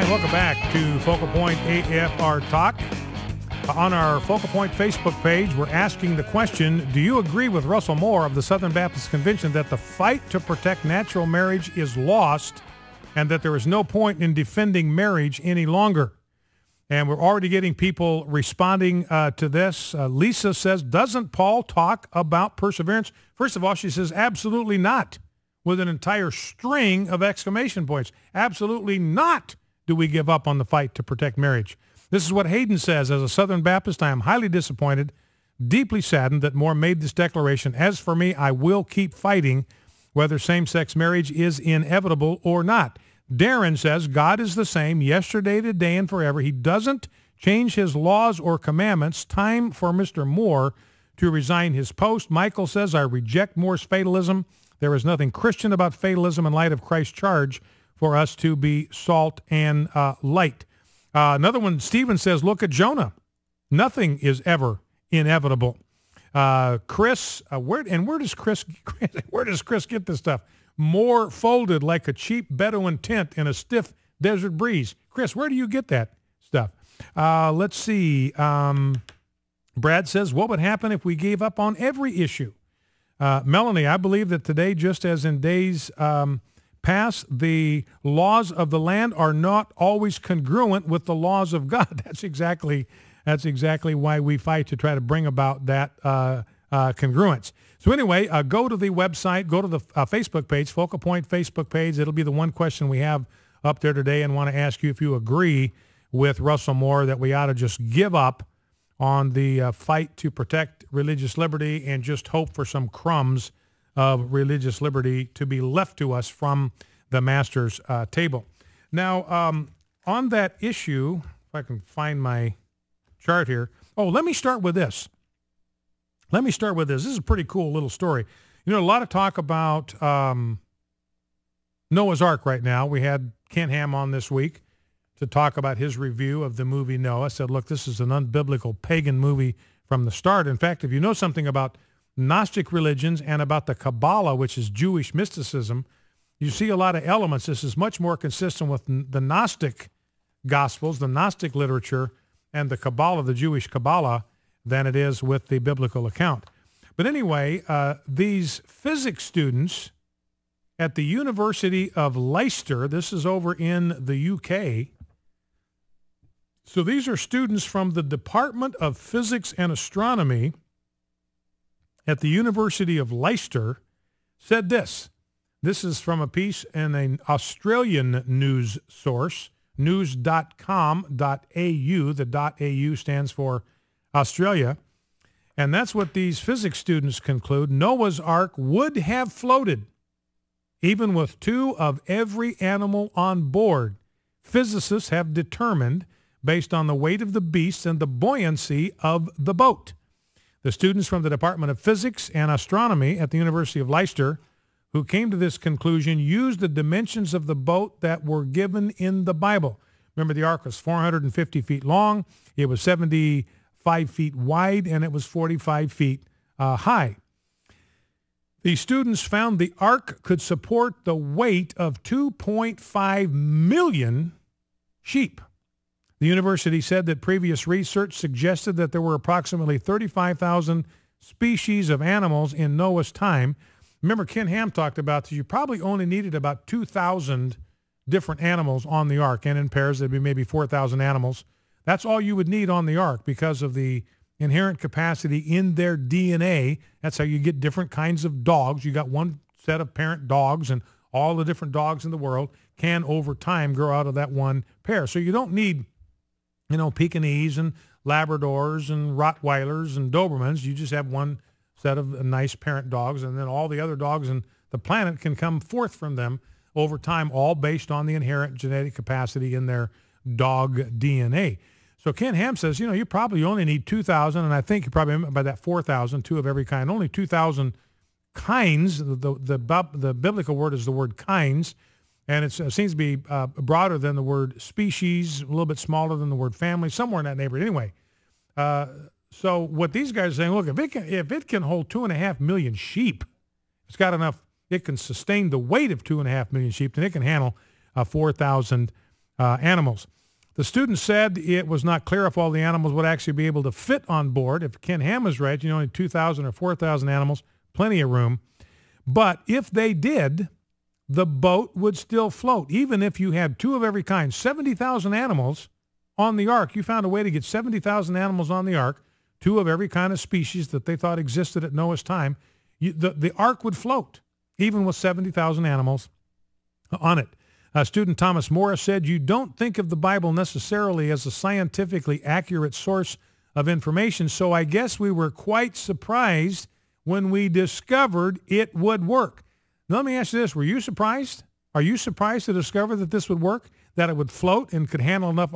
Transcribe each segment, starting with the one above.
welcome back to Focal Point AFR Talk. On our Focal Point Facebook page, we're asking the question, do you agree with Russell Moore of the Southern Baptist Convention that the fight to protect natural marriage is lost and that there is no point in defending marriage any longer? And we're already getting people responding to this. Lisa says, doesn't Paul talk about perseverance? First of all, she says, absolutely not, with an entire string of exclamation points. Absolutely not do we give up on the fight to protect marriage. This is what Hayden says. As a Southern Baptist, I am highly disappointed, deeply saddened that Moore made this declaration. As for me, I will keep fighting whether same-sex marriage is inevitable or not. Darren says, God is the same yesterday, today, and forever. He doesn't change his laws or commandments. Time for Mr. Moore to resign his post. Michael says, I reject Moore's fatalism. There is nothing Christian about fatalism in light of Christ's charge for us to be salt and light. Another one, Stephen says, look at Jonah. Nothing is ever inevitable. Chris, where does Chris get this stuff? More folded like a cheap Bedouin tent in a stiff desert breeze. Chris, where do you get that stuff? Let's see. Brad says, what would happen if we gave up on every issue? Melanie, I believe that today, just as in days past, the laws of the land are not always congruent with the laws of God. That's exactly why we fight to try to bring about that congruence. So anyway, go to the website, go to the Facebook page, Focal Point Facebook page. It'll be the one question we have up there today, and want to ask you if you agree with Russell Moore that we ought to just give up on the fight to protect religious liberty and just hope for some crumbs of religious liberty to be left to us from the master's table. Now, on that issue, if I can find my chart here. Oh, let me start with this. This is a pretty cool little story. You know, a lot of talk about Noah's Ark right now. We had Ken Ham on this week to talk about his review of the movie Noah. Said, look, this is an unbiblical pagan movie from the start. In fact, if you know something about Gnostic religions and about the Kabbalah, which is Jewish mysticism, you see a lot of elements. This is much more consistent with the Gnostic Gospels, the Gnostic literature, and the Kabbalah, the Jewish Kabbalah, than it is with the biblical account. But anyway, these physics students at the University of Leicester, this is over in the UK. So these are students from the Department of Physics and Astronomy at the University of Leicester, said this. This is from a piece in an Australian news source, news.com.au. The .au stands for Australia. And that's what these physics students conclude. Noah's Ark would have floated even with two of every animal on board. Physicists have determined based on the weight of the beasts and the buoyancy of the boat. The students from the Department of Physics and Astronomy at the University of Leicester who came to this conclusion used the dimensions of the boat that were given in the Bible. Remember, the ark was 450 feet long, it was 75 feet wide, and it was 45 feet high. The students found the ark could support the weight of 2.5 million sheep. The university said that previous research suggested that there were approximately 35,000 species of animals in Noah's time. Remember, Ken Ham talked about that you probably only needed about 2,000 different animals on the ark, and in pairs there'd be maybe 4,000 animals. That's all you would need on the ark because of the inherent capacity in their DNA. That's how you get different kinds of dogs. You got one set of parent dogs, and all the different dogs in the world can over time grow out of that one pair. So you don't need, you know, Pekingese and Labradors and Rottweilers and Dobermans. You just have one set of nice parent dogs, and then all the other dogs in the planet can come forth from them over time, all based on the inherent genetic capacity in their dog DNA. So Ken Ham says, you know, you probably only need 2,000, and I think you probably by that 4,000, two of every kind, only 2,000 kinds. The biblical word is the word kinds, and it seems to be broader than the word species, a little bit smaller than the word family, somewhere in that neighborhood. Anyway, so what these guys are saying, look, if it can hold 2.5 million sheep, it's got enough, it can sustain the weight of 2.5 million sheep, then it can handle 4,000 animals. The student said it was not clear if all the animals would actually be able to fit on board. If Ken Ham is right, only 2,000 or 4,000 animals, plenty of room. But if they did, the boat would still float. Even if you had two of every kind, 70,000 animals on the ark, you found a way to get 70,000 animals on the ark, two of every kind of species that they thought existed at Noah's time, the ark would float, even with 70,000 animals on it. Student Thomas Morris said, you don't think of the Bible necessarily as a scientifically accurate source of information, so I guess we were quite surprised when we discovered it would work. Now, let me ask you this. Were you surprised? Are you surprised to discover that this would work, that it would float and could handle enough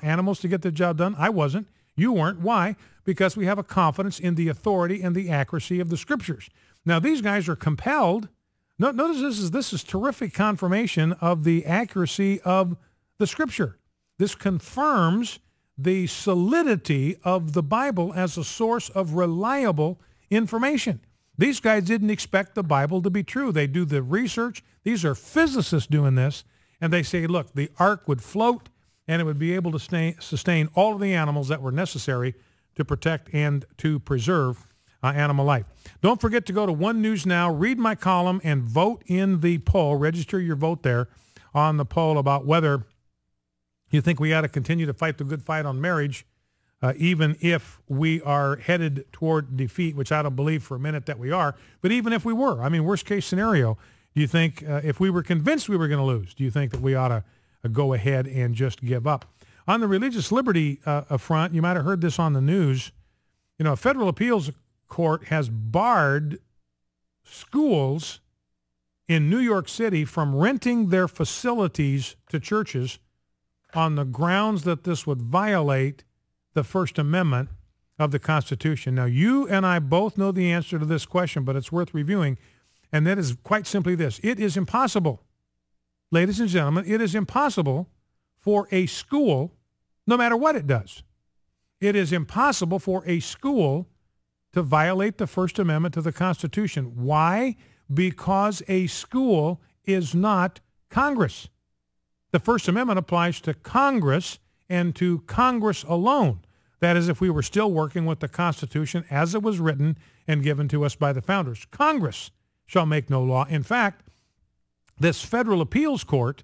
animals to get the job done? I wasn't. You weren't. Why? Because we have a confidence in the authority and the accuracy of the Scriptures. Now, these guys are compelled. Notice this is terrific confirmation of the accuracy of the Scripture. This confirms the solidity of the Bible as a source of reliable information. These guys didn't expect the Bible to be true. They do the research. These are physicists doing this, and they say, look, the ark would float, and it would be able to sustain all of the animals that were necessary to protect and to preserve animal life. Don't forget to go to One News Now, read my column, and vote in the poll. Register your vote there on the poll about whether you think we ought to continue to fight the good fight on marriage, even if we are headed toward defeat, which I don't believe for a minute that we are. But even if we were, I mean, worst case scenario, do you think if we were convinced we were going to lose, do you think that we ought to go ahead and just give up? On the religious liberty front, you might have heard this on the news. A federal appeals court has barred schools in New York City from renting their facilities to churches on the grounds that this would violate the First Amendment of the Constitution. Now, you and I both know the answer to this question, but it's worth reviewing, and that is quite simply this. It is impossible, ladies and gentlemen, it is impossible for a school, no matter what it does, it is impossible for a school to violate the First Amendment to the Constitution. Why? Because a school is not Congress. The First Amendment applies to Congress and to Congress alone. That is, if we were still working with the Constitution as it was written and given to us by the founders. Congress shall make no law. In fact, this federal appeals court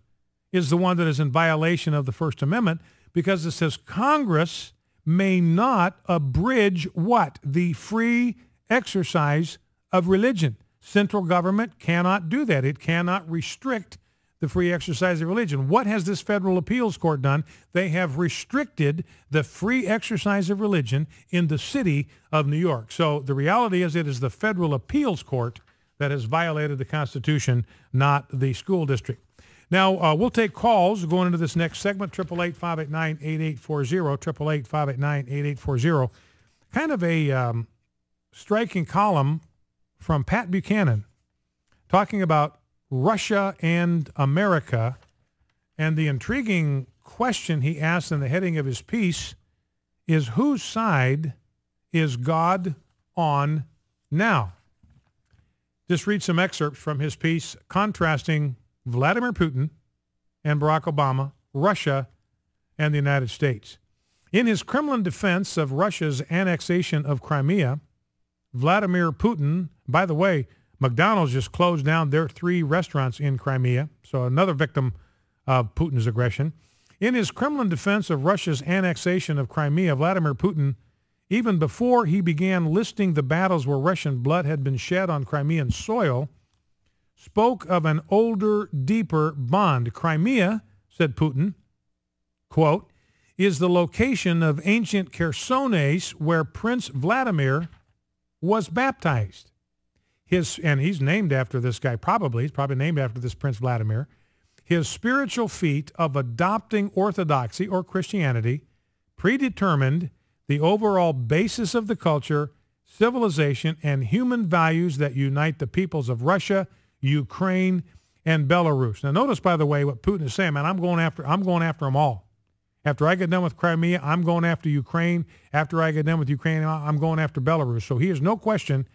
is the one that is in violation of the First Amendment because it says Congress may not abridge what? The free exercise of religion. Central government cannot do that. It cannot restrict the free exercise of religion. What has this federal appeals court done? They have restricted the free exercise of religion in the city of New York. So the reality is it is the federal appeals court that has violated the Constitution, not the school district. Now, we'll take calls going into this next segment, 888-589-8840, 888-589-8840. Kind of a striking column from Pat Buchanan talking about Russia and America, and the intriguing question he asked in the heading of his piece is, whose side is God on now? Just read some excerpts from his piece contrasting Vladimir Putin and Barack Obama, Russia, and the United States. In his Kremlin defense of Russia's annexation of Crimea, Vladimir Putin, by the way, McDonald's just closed down their 3 restaurants in Crimea, so another victim of Putin's aggression. In his Kremlin defense of Russia's annexation of Crimea, Vladimir Putin, even before he began listing the battles where Russian blood had been shed on Crimean soil, spoke of an older, deeper bond. Crimea, said Putin, quote, is the location of ancient Chersones where Prince Vladimir was baptized. And he's named after this guy, he's probably named after this Prince Vladimir. His spiritual feat of adopting orthodoxy or Christianity predetermined the overall basis of the culture, civilization, and human values that unite the peoples of Russia, Ukraine, and Belarus. Now, notice, by the way, what Putin is saying, man, I'm going after them all. After I get done with Crimea, I'm going after Ukraine. After I get done with Ukraine, I'm going after Belarus. So there's no question,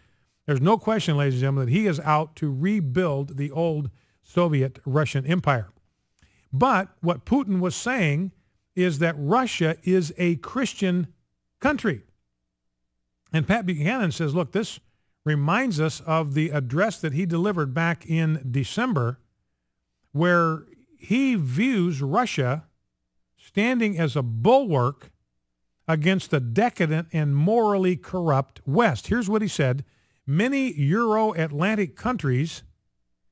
ladies and gentlemen, that he is out to rebuild the old Soviet Russian Empire. But what Putin was saying is that Russia is a Christian country. And Pat Buchanan says, look, this reminds us of the address that he delivered back in December, where he views Russia standing as a bulwark against the decadent and morally corrupt West. Here's what he said. Many Euro-Atlantic countries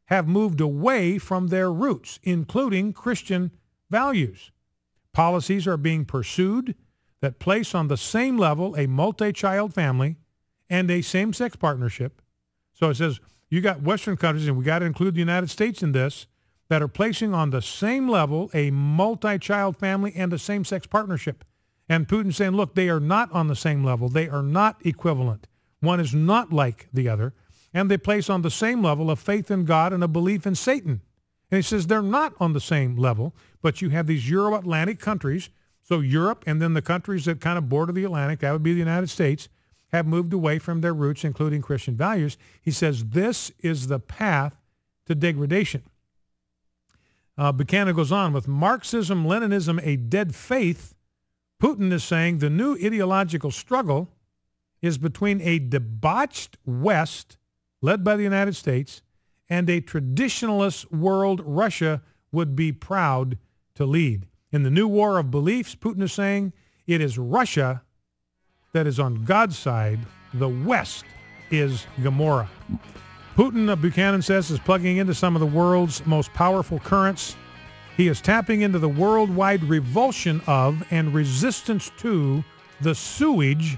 have moved away from their roots, including Christian values. Policies are being pursued that place on the same level a multi-child family and a same-sex partnership. So it says you got Western countries, and we got to include the United States in this, that are placing on the same level a multi-child family and a same-sex partnership. And Putin's saying, look, they are not on the same level. They are not equivalent. One is not like the other. And they place on the same level a faith in God and a belief in Satan. And he says they're not on the same level, but you have these Euro-Atlantic countries. So Europe and then the countries that kind of border the Atlantic, that would be the United States, have moved away from their roots, including Christian values. He says this is the path to degradation. Buchanan goes on, with Marxism, Leninism a dead faith, Putin is saying the new ideological struggle is between a debauched West, led by the United States, and a traditionalist world Russia would be proud to lead. In the new war of beliefs, Putin is saying it is Russia that is on God's side. The West is Gomorrah. Putin, Buchanan says, is plugging into some of the world's most powerful currents. He is tapping into the worldwide revulsion of and resistance to the sewage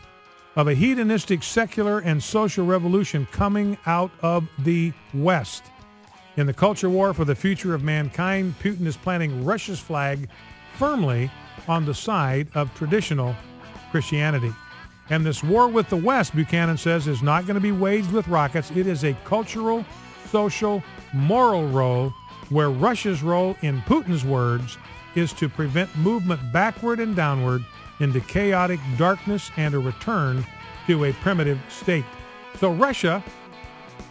of a hedonistic secular and social revolution coming out of the West. In the culture war for the future of mankind, Putin is planting Russia's flag firmly on the side of traditional Christianity. And this war with the West, Buchanan says, is not going to be waged with rockets. It is a cultural, social, moral role where Russia's role, in Putin's words, is to prevent movement backward and downward into chaotic darkness and a return to a primitive state. So Russia,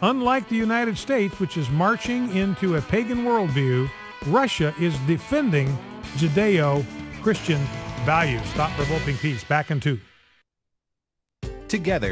unlike the United States, which is marching into a pagan worldview, Russia is defending Judeo-Christian values. Thought-provoking piece. Back in 2. Together,